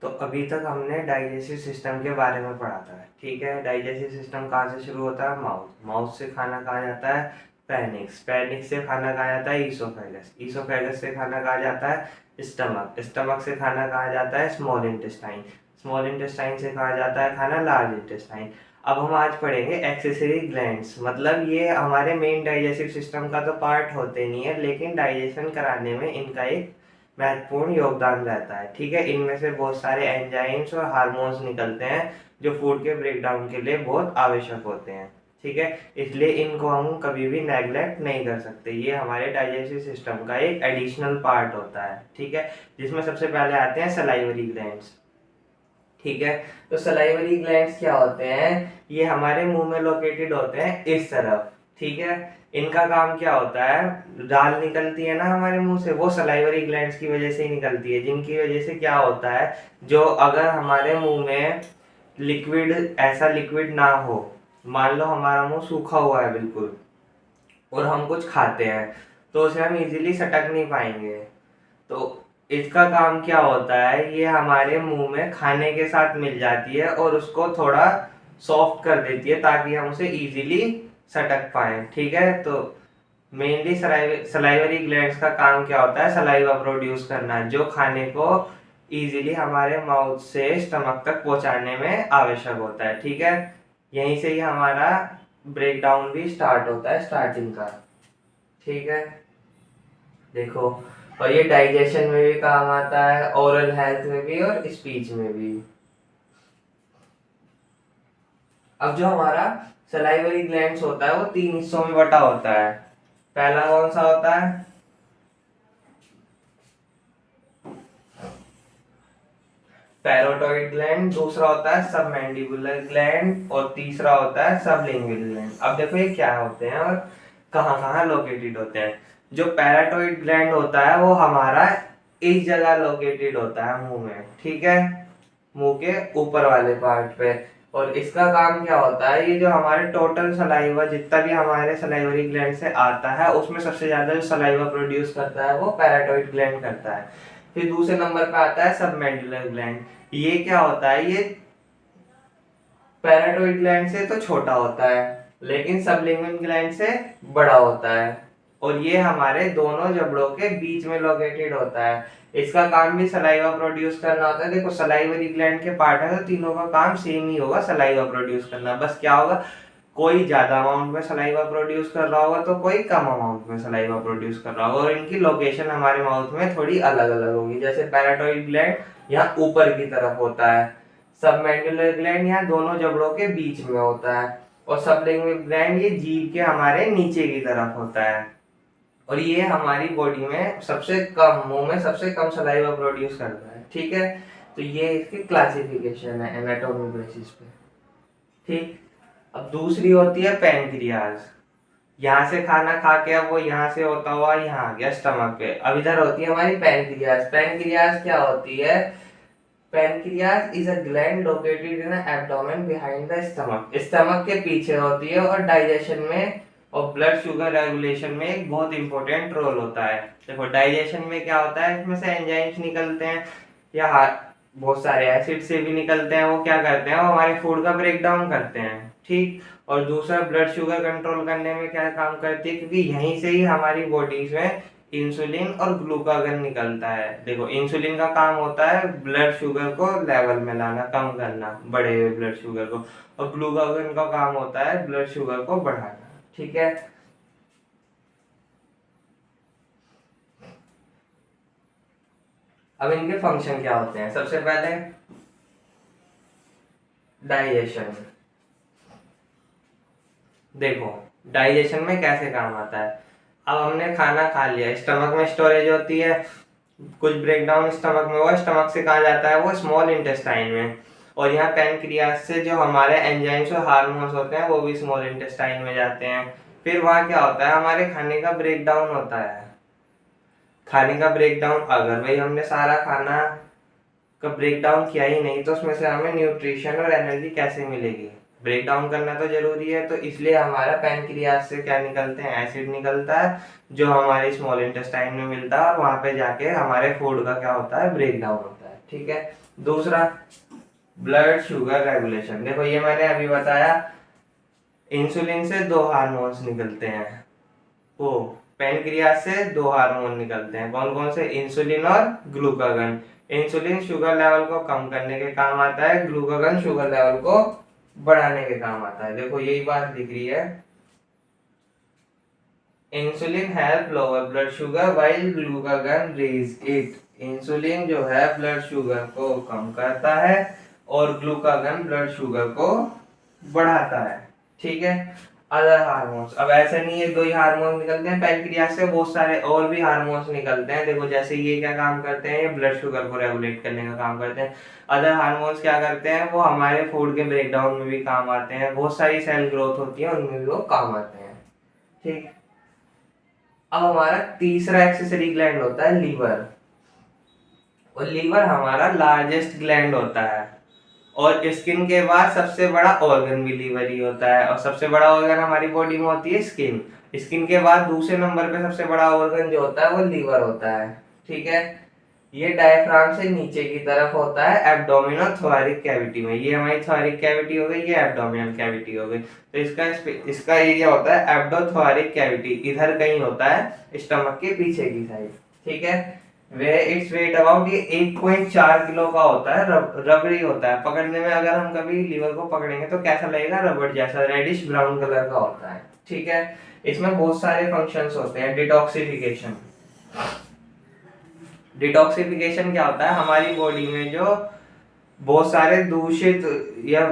तो अभी तक हमने डाइजेस्टिव सिस्टम के बारे में पढ़ा था, ठीक है। डाइजेस्टिव सिस्टम कहाँ से शुरू होता है? माउथ। माउथ से खाना कहाँ जाता है? पैनिक्स। पैनिक्स से खाना कहाँ जाता है? ईसोफेगस। ईसोफेगस से खाना कहाँ जाता है? स्टमक। स्टमक से खाना कहाँ जाता है? Small intestine. स्मॉल इंटेस्टाइन से कहाँ जाता है खाना? Large intestine. अब हम आज पढ़ेंगे एक्सेसरी ग्लैंड्स, मतलब ये हमारे मेन डाइजेस्टिव सिस्टम का तो पार्ट होते नहीं है, लेकिन डाइजेशन कराने में इनका एक महत्वपूर्ण योगदान रहता है, ठीक है। इनमें से बहुत सारे एंजाइम्स और हार्मोन्स निकलते हैं जो फूड के ब्रेकडाउन के लिए बहुत आवश्यक होते हैं, ठीक है। इसलिए इनको हम कभी भी नेग्लेक्ट नहीं कर सकते। ये हमारे डाइजेस्टिव सिस्टम का एक एडिशनल पार्ट होता है, ठीक है। जिसमें सबसे पहले आते हैं सलाइवरी ग्लैंड्स, ठीक है। तो सलाइवरी ग्लैंड्स क्या होते हैं? ये हमारे मुंह में लोकेटेड होते हैं इस तरफ, ठीक है। इनका काम क्या होता है? दाल निकलती है ना हमारे मुंह से, वो सलाइवरी ग्लैंड्स की वजह से ही निकलती है, जिनकी वजह से क्या होता है, जो अगर हमारे मुंह में लिक्विड, ऐसा लिक्विड ना हो, मान लो हमारा मुंह सूखा हुआ है बिल्कुल और हम कुछ खाते हैं, तो उसे हम इजीली सटक नहीं पाएंगे। तो इसका काम क्या होता है, ये हमारे मुंह में खाने के साथ मिल जाती है और उसको थोड़ा सॉफ्ट कर देती है ताकि हम उसे इजीली सटक पाए, ठीक है। तो मेनली सलाइवरी ग्लैंड्स का काम क्या होता है? सलाइवा प्रोड्यूस करना, जो खाने को इजीली हमारे माउथ से स्टमक तक पहुंचाने में आवश्यक होता है, ठीक है। यहीं से ही हमारा ब्रेकडाउन भी स्टार्ट होता है, स्टार्टिंग का, ठीक है। देखो, और ये डाइजेशन में भी काम आता है, ओरल हेल्थ में भी और स्पीच में भी। अब जो हमारा सलाइवरी ग्लैंड्स होता है वो तीन हिस्सों में बटा होता है। पहला कौन सा होता है? पैरोटॉइड ग्लैंड। दूसरा होता है सबमैंडिबुलर ग्लैंड और तीसरा होता है सबलिंगुअल ग्लैंड। अब देखो ये क्या होते हैं और कहाँ कहाँ लोकेटेड होते हैं। जो पैराटॉइड ग्लैंड होता है वो हमारा इस जगह लोकेटेड होता है मुंह में, ठीक है, मुंह के ऊपर वाले पार्ट पे। और इसका काम क्या होता है, ये जो हमारे टोटल सलाइवा जितना भी हमारे सलाइवरी ग्लैंड से आता है उसमें सबसे ज्यादा जो सलाइवा प्रोड्यूस करता है वो पैराटॉइड ग्लैंड करता है। फिर दूसरे नंबर पे आता है सबमेंडुलर ग्लैंड। ये क्या होता है, ये पैराटॉइड ग्लैंड से तो छोटा होता है लेकिन सबलिंगुअल ग्लैंड से बड़ा होता है और ये हमारे दोनों जबड़ों के बीच में लोकेटेड होता है। इसका काम भी सलाइवा प्रोड्यूस करना होता है। देखो सलाइवरी ग्लैंड के पार्ट है तो तीनों का काम सेम ही होगा, सलाइवा प्रोड्यूस करना। बस क्या होगा, कोई ज्यादा अमाउंट में सलाइवा प्रोड्यूस कर रहा होगा तो कोई कम अमाउंट में सलाइवा प्रोड्यूस कर रहा होगा और इनकी लोकेशन हमारे माउथ में थोड़ी अलग अलग होगी। जैसे पैराटॉइड ग्लैंड यहाँ ऊपर की तरफ होता है, सबमेंडुलर ग्लैंड यहाँ दोनों जबड़ों के बीच में होता है और सबलिंगुअल ग्लैंड ये जीभ के हमारे नीचे की तरफ होता है। और ये हमारी बॉडी में सबसे कम, मुंह में सबसे कम सलाइवा प्रोड्यूस करता है, ठीक है। तो ये इसकी क्लासिफिकेशन है एनाटॉमी बेसिस पे, ठीक। अब दूसरी होती है पैनक्रियाज। यहाँ से खाना खा के अब वो यहाँ से होता हुआ यहाँ आ गया स्टमक पे। अब इधर होती है हमारी पैनक्रियाज। पैनक्रियाज क्या होती है? Pancreas is a gland located in abdomen behind the stomach. Stomach के पीछे होती है और डाइजेशन में और ब्लड शुगर रेगुलेशन में एक बहुत इंपॉर्टेंट रोल होता है। देखो डाइजेशन में क्या होता है, इसमें से एंजाइम्स निकलते हैं या बहुत सारे एसिड से भी निकलते हैं। वो क्या करते हैं, वो हमारे फूड का ब्रेक डाउन करते हैं, ठीक। और दूसरा ब्लड शुगर कंट्रोल करने में क्या काम करती है, क्योंकि यहीं से ही हमारी बॉडीज में इंसुलिन और ग्लूकागन निकलता है। देखो इंसुलिन का काम होता है ब्लड शुगर को लेवल में लाना, कम करना बढ़े हुए ब्लड शुगर को, और ग्लूकागन का काम होता है ब्लड शुगर को बढ़ाना, ठीक है। अब इनके फंक्शन क्या होते हैं? सबसे पहले डाइजेशन। देखो डाइजेशन में कैसे काम आता है। अब हमने खाना खा लिया, स्टमक में स्टोरेज होती है, कुछ ब्रेकडाउन स्टमक में हुआ, स्टमक से कहाँ जाता है, वो स्मॉल इंटेस्टाइन में। और यहाँ पैनक्रियास से जो हमारे एंजाइम्स और हार्मोन्स होते हैं वो भी स्मॉल इंटेस्टाइन में जाते हैं। फिर वहाँ क्या होता है, हमारे खाने का ब्रेकडाउन होता है। खाने का ब्रेकडाउन, अगर भाई हमने सारा खाना का ब्रेकडाउन किया ही नहीं तो उसमें से हमें न्यूट्रिशन और एनर्जी कैसे मिलेगी? ब्रेक डाउन करना तो जरूरी है, तो इसलिए हमारा पैनक्रियास से क्या निकलते हैं, एसिड निकलता है जो हमारे स्मॉल इंटेस्टाइन में मिलता है और वहां पे जाके हमारे फूड का क्या होता है, ब्रेक डाउन होता है। ठीक है। दूसरा ब्लड शुगर रेगुलेशन, देखो ये मैंने अभी बताया, इंसुलिन से दो हार्मोन्स निकलते हैं, वो पैनक्रियास से दो हार्मोन निकलते हैं, कौन कौन से, इंसुलिन और ग्लूकागन। इंसुलिन शुगर लेवल को कम करने के काम आता है, ग्लूकागन शुगर लेवल को बढ़ाने के काम आता है। देखो यही बात दिख रही है, insulin help lower blood sugar while glucagon raise it. Insulin जो है ब्लड शुगर को कम करता है और ग्लूकागन ब्लड शुगर को बढ़ाता है, ठीक है। अदर हार्मोन्स, अब ऐसे नहीं है दो ही हार्मोन निकलते हैं पैनक्रियास से, बहुत सारे और भी हार्मोन्स निकलते हैं। देखो जैसे ये क्या काम करते हैं, ये ब्लड शुगर को रेगुलेट करने का काम करते हैं। अदर हार्मोन्स क्या करते हैं, वो हमारे फूड के ब्रेकडाउन में भी काम आते हैं, बहुत सारी सेल ग्रोथ होती है उनमें भी वो काम आते हैं, ठीक। अब हमारा तीसरा एक्सेसरी ग्लैंड होता है लीवर, और लीवर हमारा लार्जेस्ट ग्लैंड होता है, और स्किन के बाद सबसे बड़ा ऑर्गन भी लीवर ही होता है, और सबसे बड़ा ऑर्गन हमारी बॉडी में होती है स्किन। स्किन के बाद दूसरे नंबर पे सबसे बड़ा ऑर्गन जो होता है वो लीवर होता है, ठीक है। ये डायफ्राम से नीचे की तरफ होता है एब्डोमिनल थोरैसिक कैविटी में, ये हमारी थोरैसिक कैविटी हो गई, ये एब्डोमिनल कैविटी हो गई। तो इसका एरिया होता है एब्डोथोरैसिक कैविटी, इधर कहीं होता है स्टमक के पीछे की साइड, ठीक है। वे इट्स वेट अबाउट, ये 1.4 किलो का होता है, रबड़ी होता है पकड़ने में। अगर हम कभी लीवर को पकड़ेंगे तो कैसा लगेगा, रबड़ जैसा, रेडिश ब्राउन कलर का होता है, ठीक है। इसमें बहुत सारे फंक्शंस होते हैं। डिटॉक्सिफिकेशन, डिटॉक्सिफिकेशन क्या होता है, हमारी बॉडी में जो बहुत सारे दूषित या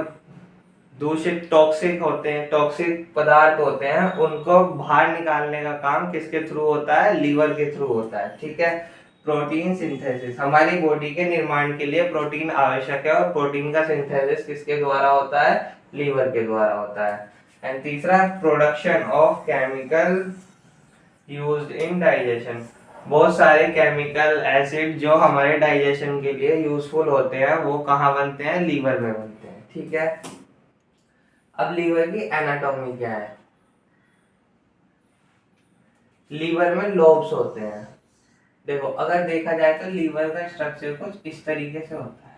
दूषित टॉक्सिक होते हैं, टॉक्सिक पदार्थ होते हैं, उनको बाहर निकालने का काम किसके थ्रू होता है, लीवर के थ्रू होता है, ठीक है। प्रोटीन सिंथेसिस, हमारी बॉडी के निर्माण के लिए प्रोटीन आवश्यक है, और प्रोटीन का सिंथेसिस किसके द्वारा होता है, लीवर के द्वारा होता है। एंड तीसरा production of chemical used in digestion, बहुत सारे केमिकल एसिड जो हमारे डाइजेशन के लिए यूजफुल होते हैं वो कहाँ बनते हैं, लीवर में बनते हैं, ठीक है। अब लीवर की एनाटॉमी क्या है, लीवर में लोब्स होते हैं। देखो अगर देखा जाए तो लीवर का स्ट्रक्चर कुछ इस तरीके से होता है,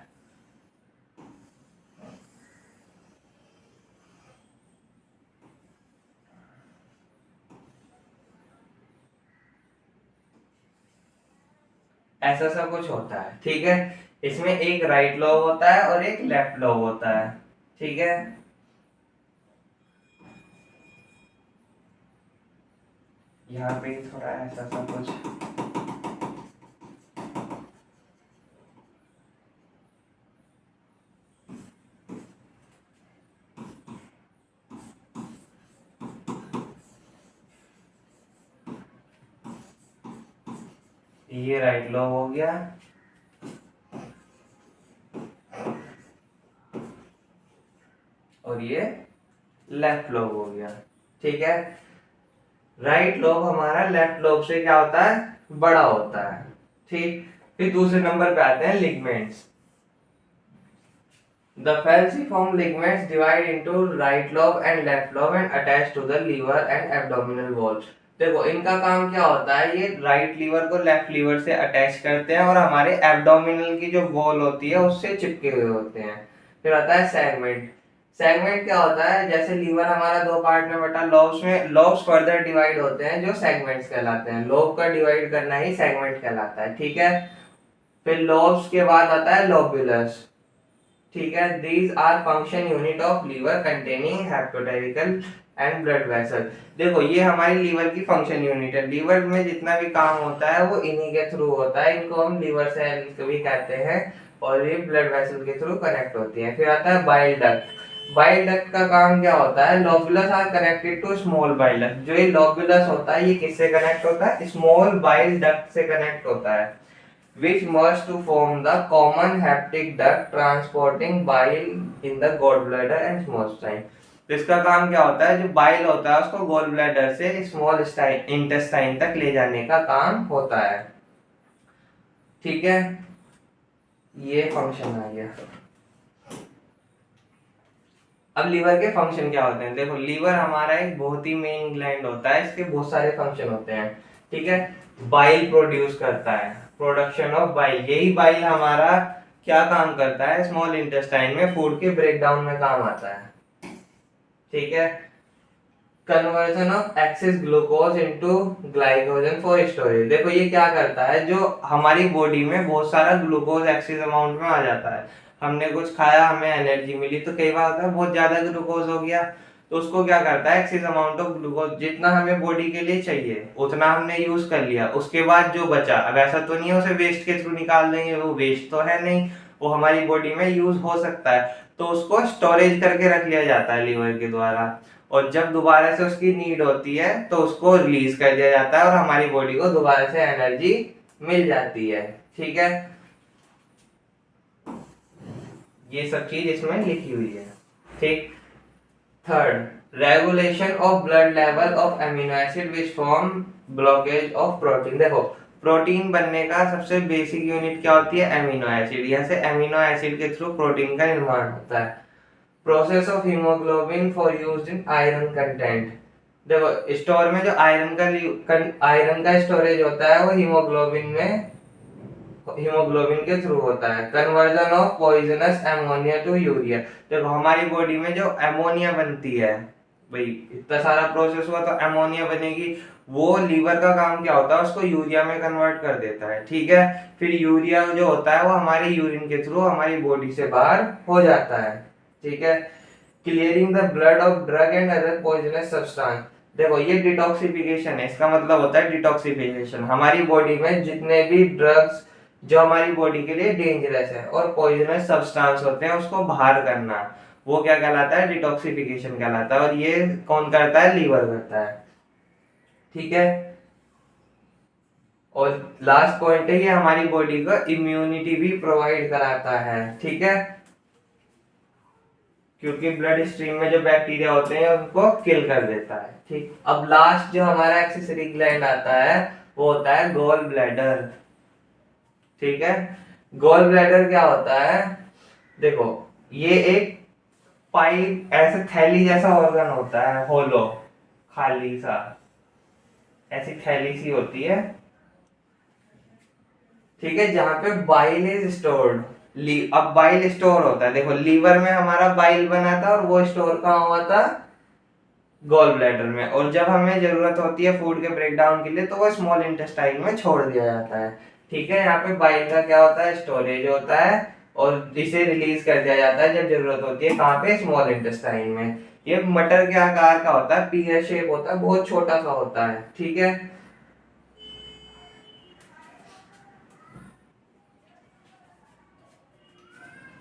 ऐसा सब कुछ होता है, ठीक है। इसमें एक राइट लोब होता है और एक लेफ्ट लोब होता है, ठीक है। यहाँ पे थोड़ा ऐसा सब कुछ, ये राइट लोब हो गया, और ये लेफ्ट लोब हो गया, ठीक है। राइट लोब हमारा लेफ्ट लोब से क्या होता है, बड़ा होता है, ठीक। फिर दूसरे नंबर पे आते हैं ligaments. The falciform ligaments divide into right lobe and left lobe and attach to the liver and abdominal walls. देखो इनका काम क्या होता है, ये राइट लीवर को लेफ्ट लीवर से अटैच करते हैं और हमारे एब्डोमिनल की जो वॉल होती है उससे चिपके हुए होते हैं। फिर आता है सेगमेंट। सेगमेंट क्या होता है, जैसे लीवर हमारा दो पार्ट में बटा, लोब्स में, लोब्स फर्दर डिवाइड होते हैं जो सेगमेंट्स कहलाते हैं। लोब का डिवाइड करना ही सेगमेंट कहलाता है, ठीक है। फिर लोब्स के बाद आता है लोबुलस, ठीक है। These are function unit of liver containing hepatoterical and blood vessel. देखो ये हमारी लीवर की फंक्शन यूनिट है, लीवर में जितना भी काम होता है वो इन्हीं के थ्रू होता है, इनको हम लीवर सेल भी कहते हैं, और ये ब्लड वेसल के थ्रू कनेक्ट होती है। फिर आता है बाइल डक्ट। बाइल डक्ट का काम क्या होता है, lobulus are connected to small bile duct. जो ये लोबुलस होता है ये किससे कनेक्ट होता है, स्मॉल बाइल डक्ट से कनेक्ट होता है, which merge to form the common hepatic duct transporting bile in the gallbladder and small intestine। तो इसका काम क्या होता है, जो बाइल होता है उसको गॉल ब्लैडर से स्मॉल इंटेस्टाइन तक ले जाने का काम होता है, ठीक है। ये फंक्शन आ गया। अब लीवर के फंक्शन क्या होते हैं, देखो लीवर हमारा एक बहुत ही मेन ग्लैंड होता है, इसके बहुत सारे फंक्शन होते हैं, ठीक है। बाइल प्रोड्यूस करता है, प्रोडक्शन ऑफ बाइल, यही बाइल हमारा क्या काम करता है, स्मॉल इंटेस्टाइन में फूड के ब्रेकडाउन में काम आता है, ठीक है। Conversion of access glucose into glycogen for storage. देखो ये क्या करता है, जो हमारी बॉडी में बहुत सारा ग्लूकोज एक्सेस अमाउंट में आ जाता है, हमने कुछ खाया, हमें एनर्जी मिली, तो कई बार होता है बहुत ज्यादा ग्लूकोज हो गया, तो उसको क्या करता है, एक्सेस अमाउंट ऑफ ग्लूकोज, जितना हमें बॉडी के लिए चाहिए उतना हमने यूज कर लिया, उसके बाद जो बचा, अब ऐसा तो नहीं है उसे वेस्ट के थ्रू निकाल देंगे, वो वेस्ट तो है नहीं, वो हमारी बॉडी में यूज हो सकता है, तो उसको स्टोरेज करके रख लिया जाता है लीवर के द्वारा, और जब दोबारा से उसकी नीड होती है तो उसको रिलीज कर दिया जाता है और हमारी बॉडी को दोबारा से एनर्जी मिल जाती है, ठीक है। ये सब चीज इसमें लिखी हुई है, ठीक। Third, regulation of blood level of amino acid which form blockage of protein. देखो प्रोटीन बनने का सबसे बेसिक यूनिट क्या होती है, एमिनो एसिड, यहाँ से एमिनो एसिड के थ्रू प्रोटीन का निर्माण होता है। Process of haemoglobin for used in iron content. देखो स्टोर में जो आयरन का स्टोरेज होता है वो हीमोग्लोबिन के थ्रू होता है। Conversion of poisonous ammonia to urea. देखो हमारी बॉडी में जो एमोनिया बनती है, भाई इतना सारा प्रोसेस हुआ तो एमोनिया बनेगी, वो लीवर का काम क्या होता है, उसको यूरिया में कन्वर्ट कर देता है, ठीक है। फिर यूरिया जो होता है वो हमारी यूरिन के थ्रू हमारी बॉडी से बाहर हो जाता है, ठीक है। Clearing the blood of drug and other poisonous substance. देखो ये डिटॉक्सिफिकेशन है, इसका मतलब होता है डिटॉक्सिफिकेशन, हमारी बॉडी में जितने भी ड्रग्स जो हमारी बॉडी के लिए डेंजरस है और पॉइजनस सब्सटेंस होते हैं उसको बाहर करना, वो क्या कहलाता है, डिटॉक्सिफिकेशन कहलाता है, और ये कौन करता है, लीवर करता है, ठीक है। और लास्ट पॉइंट है, ये हमारी बॉडी को इम्यूनिटी भी प्रोवाइड कराता है, ठीक है, क्योंकि ब्लड स्ट्रीम में जो बैक्टीरिया होते हैं उनको किल कर देता है, ठीक। अब लास्ट जो हमारा एक्सेसरी ग्लैंड आता है वो होता है गॉल ब्लैडर, ठीक है। गॉल ब्लैडर क्या होता है, देखो ये एक पाइप ऐसे थैली जैसा ऑर्गन होता है, होलो खाली सा, ऐसी थैली सी होती है, ठीक है, जहां पे बाइल इज स्टोर्ड। अब बाइल स्टोर होता है, देखो लीवर में हमारा बाइल बना था और वो स्टोर कहाँ हुआ था, गॉल ब्लैडर में, और जब हमें जरूरत होती है फूड के ब्रेकडाउन के लिए तो वो स्मॉल इंटेस्टाइन में छोड़ दिया जाता है, ठीक है। यहाँ पे बाइल का क्या होता है, स्टोरेज होता है, और इसे रिलीज कर दिया जाता है जब जरूरत होती है, कहाँ पे, स्मॉल इंटेस्टाइन में। ये मटर के आकार का होता है, पीयर शेप होता है, बहुत छोटा सा होता है, ठीक है।